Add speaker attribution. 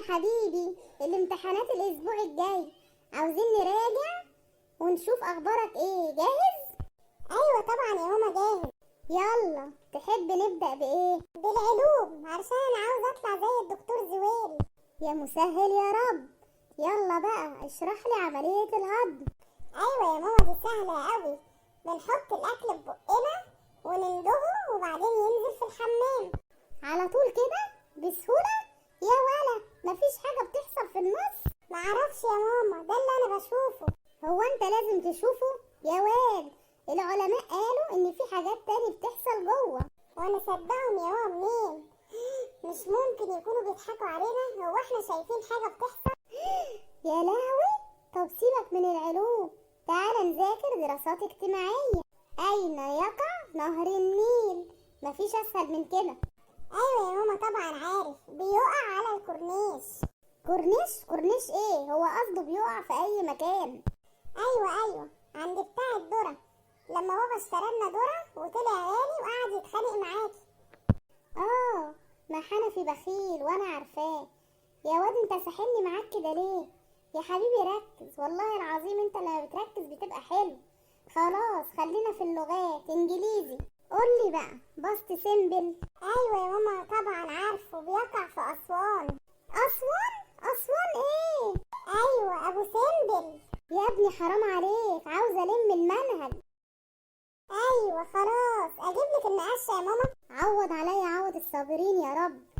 Speaker 1: حبيبي، الامتحانات الاسبوع الجاي، عاوزين نراجع ونشوف اخبارك ايه. جاهز؟
Speaker 2: ايوه طبعا يا ماما جاهز.
Speaker 1: يلا، تحب نبدأ بايه؟
Speaker 2: بالعلوم، علشان انا عاوز اطلع زي الدكتور زويل.
Speaker 1: يا مسهل يا رب. يلا بقى اشرح لي عملية الهضم.
Speaker 2: ايوه يا ماما، دي سهله قوي. بنحط الاكل في بقنا ونندهه وبعدين ينزل في الحمام
Speaker 1: على طول كده بسهولة؟ يا ولا مفيش حاجة بتحصل في النص؟
Speaker 2: معرفش يا ماما، ده اللي انا بشوفه.
Speaker 1: هو انت لازم تشوفه يا واد؟ العلماء قالوا ان في حاجات تاني بتحصل جوه.
Speaker 2: وانا صدقهم يا ماما منين؟ مش ممكن يكونوا بيضحكوا علينا. هو احنا شايفين حاجه بتحصل؟
Speaker 1: يا لهوي. طب سيبك من العلوم، تعال نذاكر دراسات اجتماعية. اين يقع نهر النيل؟ مفيش اسهل من كده.
Speaker 2: ايوه يا ماما طبعا عارف، بيقع على الكورنيش.
Speaker 1: كورنيش؟ كورنيش ايه؟ هو قصده بيقع في اي مكان.
Speaker 2: ايوه عند بتاع الذره، لما بابا اشترى لنا ذره وطلع غالي وقعد يتخانق معاكي.
Speaker 1: ما حنفي بخيل وانا عارفاه. يا واد انت ساحلني معاك كده ليه؟ يا حبيبي ركز، والله العظيم انت لما بتركز بتبقى حلو. خلاص خلينا في اللغات. انجليزي، قولي بقى باست سيمبل.
Speaker 2: ايوه يا ماما طبعا عارفه، بيقع في اسوان.
Speaker 1: اسوان؟ اسوان ايه؟
Speaker 2: ايوه ابو سمبل.
Speaker 1: يا ابني حرام عليك، عاوزه الم المنهج.
Speaker 2: ايوه خلاص، اجيب لك النقاش يا ماما.
Speaker 1: عوض عليا عوض الصابرين يا رب.